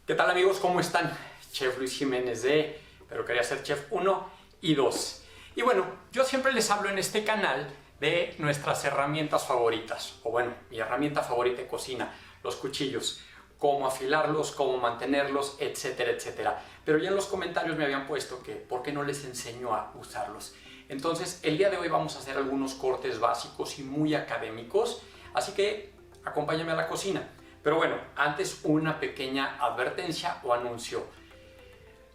¿Qué tal amigos? ¿Cómo están? Chef Luis Jiménez pero quería ser Chef 1 y 2. Y bueno, yo siempre les hablo en este canal de nuestras herramientas favoritas. O bueno, mi herramienta favorita de cocina, los cuchillos. Cómo afilarlos, cómo mantenerlos, etcétera, etcétera. Pero ya en los comentarios me habían puesto que ¿por qué no les enseño a usarlos? Entonces, el día de hoy vamos a hacer algunos cortes básicos y muy académicos. Así que acompáñame a la cocina. Pero bueno, antes una pequeña advertencia o anuncio.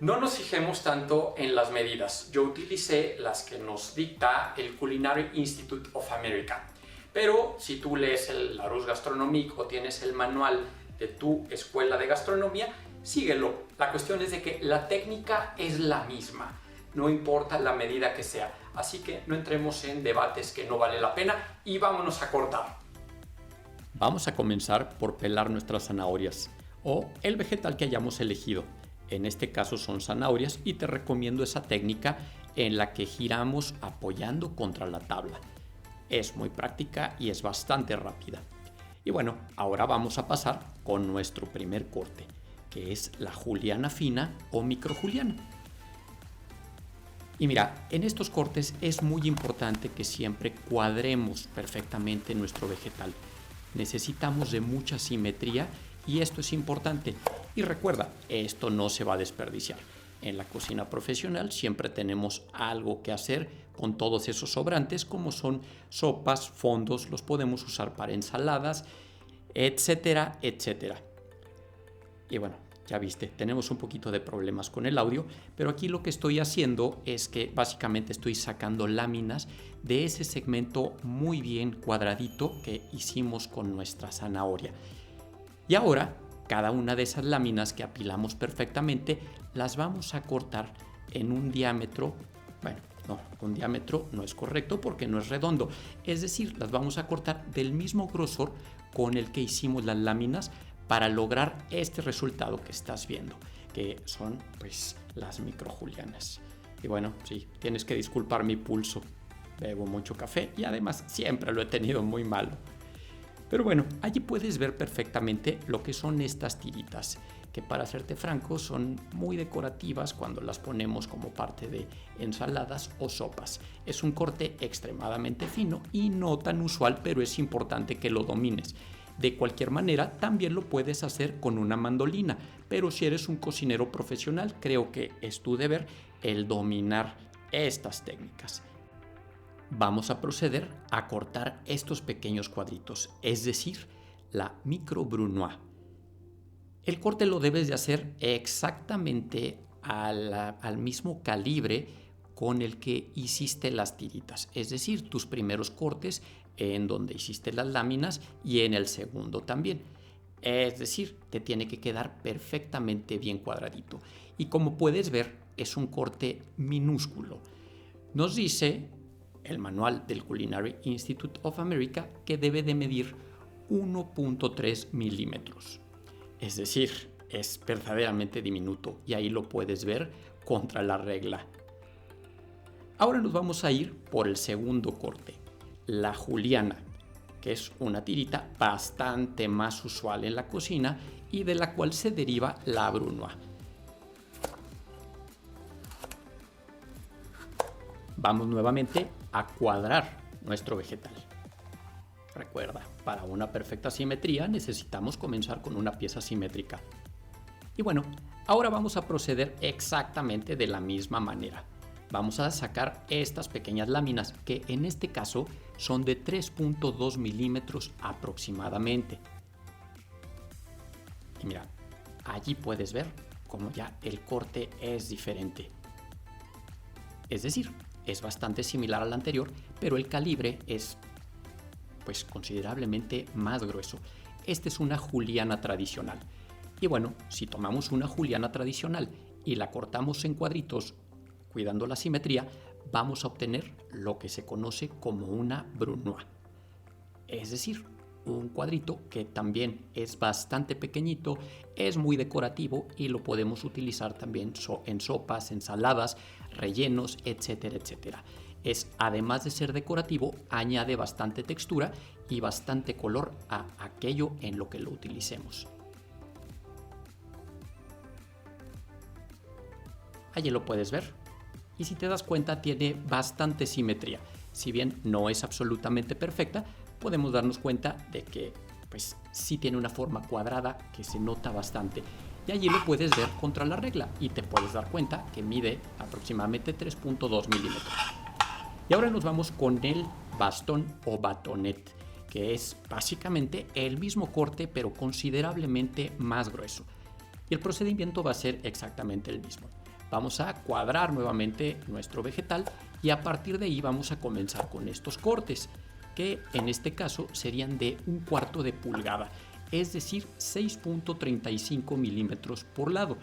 No nos fijemos tanto en las medidas. Yo utilicé las que nos dicta el Culinary Institute of America. Pero si tú lees el Larousse Gastronomique o tienes el manual de tu escuela de gastronomía, síguelo. La cuestión es de que la técnica es la misma. No importa la medida que sea. Así que no entremos en debates que no vale la pena y vámonos a cortar. Vamos a comenzar por pelar nuestras zanahorias o el vegetal que hayamos elegido. En este caso son zanahorias y te recomiendo esa técnica en la que giramos apoyando contra la tabla. Es muy práctica y es bastante rápida. Y bueno, ahora vamos a pasar con nuestro primer corte, que es la juliana fina o microjuliana. Y mira, en estos cortes es muy importante que siempre cuadremos perfectamente nuestro vegetal. Necesitamos de mucha simetría y esto es importante. Y recuerda, esto no se va a desperdiciar. En la cocina profesional siempre tenemos algo que hacer con todos esos sobrantes, como son sopas, fondos, los podemos usar para ensaladas, etcétera, etcétera. Y bueno, ya viste, tenemos un poquito de problemas con el audio, pero aquí lo que estoy haciendo es que básicamente estoy sacando láminas de ese segmento muy bien cuadradito que hicimos con nuestra zanahoria. Y ahora, cada una de esas láminas que apilamos perfectamente, las vamos a cortar en un diámetro, bueno, no, un diámetro no es correcto porque no es redondo, es decir, las vamos a cortar del mismo grosor con el que hicimos las láminas para lograr este resultado que estás viendo, que son pues las microjulianas. Y bueno, sí, tienes que disculpar mi pulso, bebo mucho café y además siempre lo he tenido muy malo. Pero bueno, allí puedes ver perfectamente lo que son estas tiritas, que para serte franco son muy decorativas cuando las ponemos como parte de ensaladas o sopas. Es un corte extremadamente fino y no tan usual, pero es importante que lo domines. De cualquier manera, también lo puedes hacer con una mandolina, pero si eres un cocinero profesional, creo que es tu deber el dominar estas técnicas. Vamos a proceder a cortar estos pequeños cuadritos, es decir, la micro brunoise. El corte lo debes de hacer exactamente al mismo calibre con el que hiciste las tiritas, es decir, tus primeros cortes en donde hiciste las láminas y en el segundo también. Es decir, te tiene que quedar perfectamente bien cuadradito. Y como puedes ver, es un corte minúsculo. Nos dice el manual del Culinary Institute of America que debe de medir 1.3 milímetros. Es decir, es verdaderamente diminuto y ahí lo puedes ver contra la regla. Ahora nos vamos a ir por el segundo corte, la juliana, que es una tirita bastante más usual en la cocina y de la cual se deriva la brunoise. Vamos nuevamente a cuadrar nuestro vegetal. Recuerda, para una perfecta simetría necesitamos comenzar con una pieza simétrica. Y bueno, ahora vamos a proceder exactamente de la misma manera. Vamos a sacar estas pequeñas láminas que en este caso son de 3.2 milímetros aproximadamente. Y mira, allí puedes ver cómo ya el corte es diferente. Es decir, es bastante similar al anterior, pero el calibre es pues considerablemente más grueso. Esta es una juliana tradicional. Y bueno, si tomamos una juliana tradicional y la cortamos en cuadritos, cuidando la simetría, vamos a obtener lo que se conoce como una brunoise. Es decir, un cuadrito que también es bastante pequeñito, es muy decorativo y lo podemos utilizar también en sopas, ensaladas, rellenos, etcétera, etcétera. Además de ser decorativo, añade bastante textura y bastante color a aquello en lo que lo utilicemos. Allí lo puedes ver. Y si te das cuenta, tiene bastante simetría. Si bien no es absolutamente perfecta, podemos darnos cuenta de que pues sí tiene una forma cuadrada que se nota bastante. Y allí lo puedes ver contra la regla y te puedes dar cuenta que mide aproximadamente 3.2 milímetros. Y ahora nos vamos con el bastón o batonet, que es básicamente el mismo corte pero considerablemente más grueso. Y el procedimiento va a ser exactamente el mismo. Vamos a cuadrar nuevamente nuestro vegetal y a partir de ahí vamos a comenzar con estos cortes, que en este caso serían de 1/4 de pulgada, es decir, 6.35 milímetros por lado.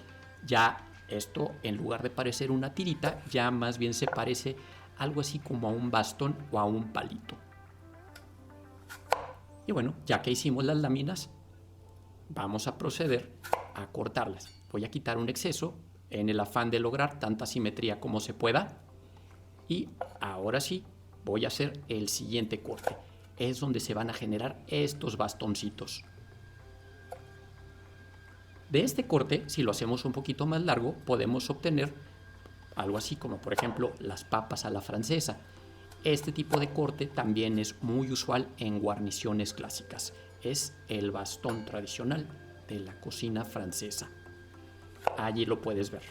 Ya esto, en lugar de parecer una tirita, ya más bien se parece algo así como a un bastón o a un palito. Y bueno, ya que hicimos las láminas, vamos a proceder a cortarlas. Voy a quitar un exceso en el afán de lograr tanta simetría como se pueda. Y ahora sí, voy a hacer el siguiente corte. Es donde se van a generar estos bastoncitos. De este corte, si lo hacemos un poquito más largo, podemos obtener algo así como, por ejemplo, las papas a la francesa. Este tipo de corte también es muy usual en guarniciones clásicas. Es el bastón tradicional de la cocina francesa. Allí lo puedes ver.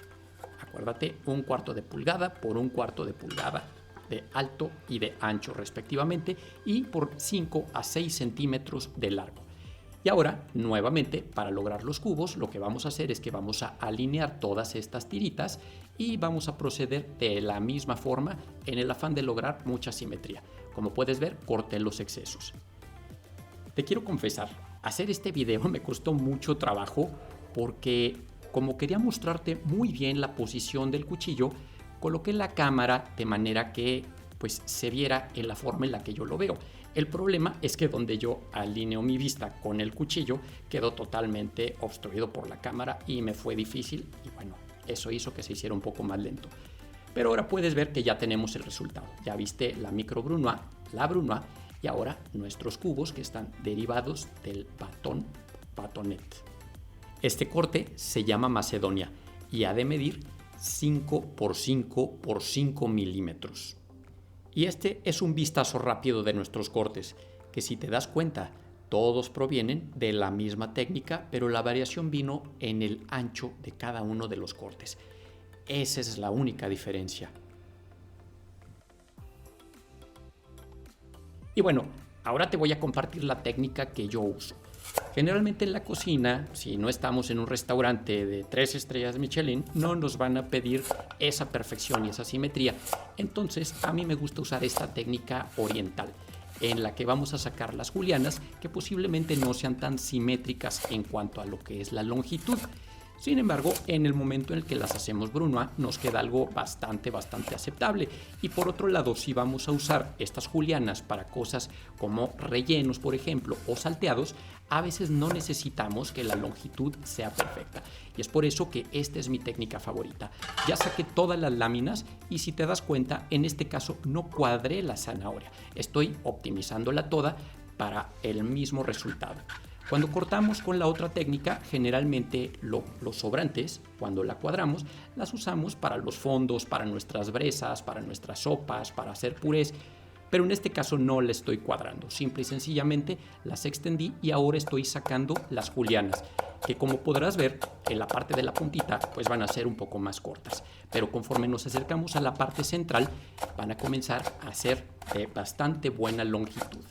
Acuérdate, 1/4 de pulgada por 1/4 de pulgada de alto y de ancho respectivamente y por 5 a 6 centímetros de largo. Y ahora, nuevamente, para lograr los cubos, lo que vamos a hacer es que vamos a alinear todas estas tiritas y vamos a proceder de la misma forma en el afán de lograr mucha simetría. Como puedes ver, corté los excesos. Te quiero confesar, hacer este video me costó mucho trabajo porque como quería mostrarte muy bien la posición del cuchillo, coloqué la cámara de manera que pues se viera en la forma en la que yo lo veo. El problema es que donde yo alineo mi vista con el cuchillo quedó totalmente obstruido por la cámara y me fue difícil y bueno, eso hizo que se hiciera un poco más lento. Pero ahora puedes ver que ya tenemos el resultado. Ya viste la micro brunoise, la brunoise y ahora nuestros cubos que están derivados del batonet. Este corte se llama Macedonia y ha de medir 5 por 5 por 5 milímetros. Y este es un vistazo rápido de nuestros cortes, que si te das cuenta, todos provienen de la misma técnica, pero la variación vino en el ancho de cada uno de los cortes. Esa es la única diferencia. Y bueno, ahora te voy a compartir la técnica que yo uso. Generalmente en la cocina, si no estamos en un restaurante de 3 estrellas Michelin, no nos van a pedir esa perfección y esa simetría. Entonces, a mí me gusta usar esta técnica oriental, en la que vamos a sacar las julianas que posiblemente no sean tan simétricas en cuanto a lo que es la longitud. Sin embargo, en el momento en el que las hacemos brunoise, nos queda algo bastante aceptable. Y por otro lado, si vamos a usar estas julianas para cosas como rellenos, por ejemplo, o salteados, a veces no necesitamos que la longitud sea perfecta. Y es por eso que esta es mi técnica favorita. Ya saqué todas las láminas y si te das cuenta, en este caso no cuadré la zanahoria. Estoy optimizándola toda para el mismo resultado. Cuando cortamos con la otra técnica, generalmente los sobrantes, cuando la cuadramos, las usamos para los fondos, para nuestras brezas, para nuestras sopas, para hacer purés, pero en este caso no la estoy cuadrando, simple y sencillamente las extendí y ahora estoy sacando las julianas, que como podrás ver, en la parte de la puntita pues van a ser un poco más cortas, pero conforme nos acercamos a la parte central, van a comenzar a ser de bastante buena longitud.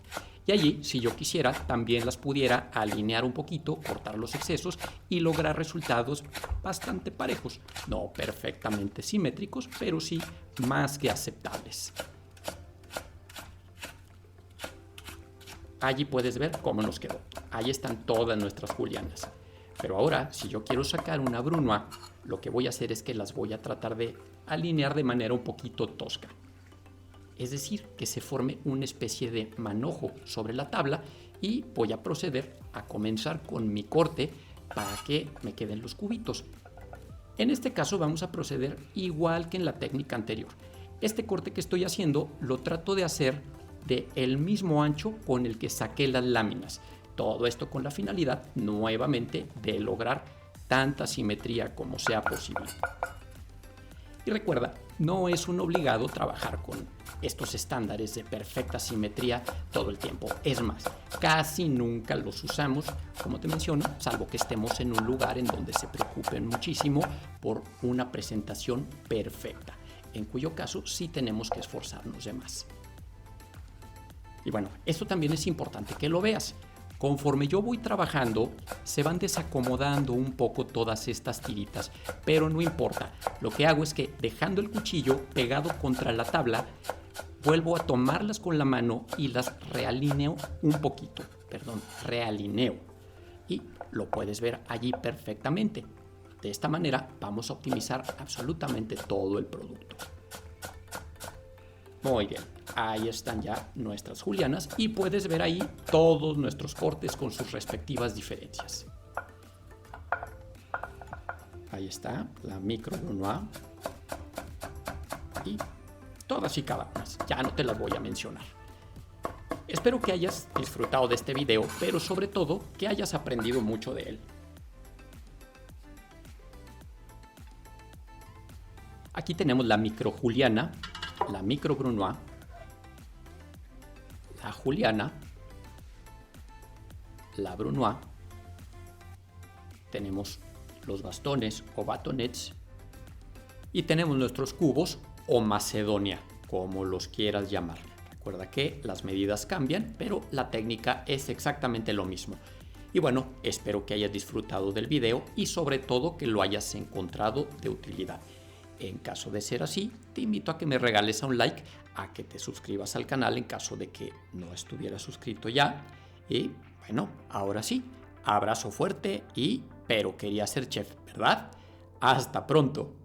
Y allí, si yo quisiera, también las pudiera alinear un poquito, cortar los excesos y lograr resultados bastante parejos. No perfectamente simétricos, pero sí más que aceptables. Allí puedes ver cómo nos quedó. Ahí están todas nuestras julianas. Pero ahora, si yo quiero sacar una brunoise, lo que voy a hacer es que las voy a tratar de alinear de manera un poquito tosca. Es decir, que se forme una especie de manojo sobre la tabla y voy a proceder a comenzar con mi corte para que me queden los cubitos. En este caso vamos a proceder igual que en la técnica anterior. Este corte que estoy haciendo lo trato de hacer del mismo ancho con el que saqué las láminas. Todo esto con la finalidad nuevamente de lograr tanta simetría como sea posible. Y recuerda, no es un obligado trabajar con estos estándares de perfecta simetría todo el tiempo. Es más, casi nunca los usamos, como te menciono, salvo que estemos en un lugar en donde se preocupen muchísimo por una presentación perfecta, en cuyo caso sí tenemos que esforzarnos de más. Y bueno, esto también es importante que lo veas. Conforme yo voy trabajando, se van desacomodando un poco todas estas tiritas, pero no importa. Lo que hago es que dejando el cuchillo pegado contra la tabla, vuelvo a tomarlas con la mano y las realineo un poquito. Realineo. Y lo puedes ver allí perfectamente. De esta manera vamos a optimizar absolutamente todo el producto. Muy bien, ahí están ya nuestras julianas y puedes ver ahí todos nuestros cortes con sus respectivas diferencias. Ahí está la micro Brunoise y todas y cada una, ya no te las voy a mencionar. Espero que hayas disfrutado de este video, pero sobre todo que hayas aprendido mucho de él. Aquí tenemos la micro juliana, la micro Brunoise, la juliana, la Brunoise, tenemos los bastones o batonets y tenemos nuestros cubos o macedonia, como los quieras llamar. Recuerda que las medidas cambian, pero la técnica es exactamente lo mismo. Y bueno, espero que hayas disfrutado del video y sobre todo que lo hayas encontrado de utilidad. En caso de ser así, te invito a que me regales un like, a que te suscribas al canal en caso de que no estuvieras suscrito ya. Y bueno, ahora sí, abrazo fuerte y pero quería ser chef, ¿verdad? Hasta pronto.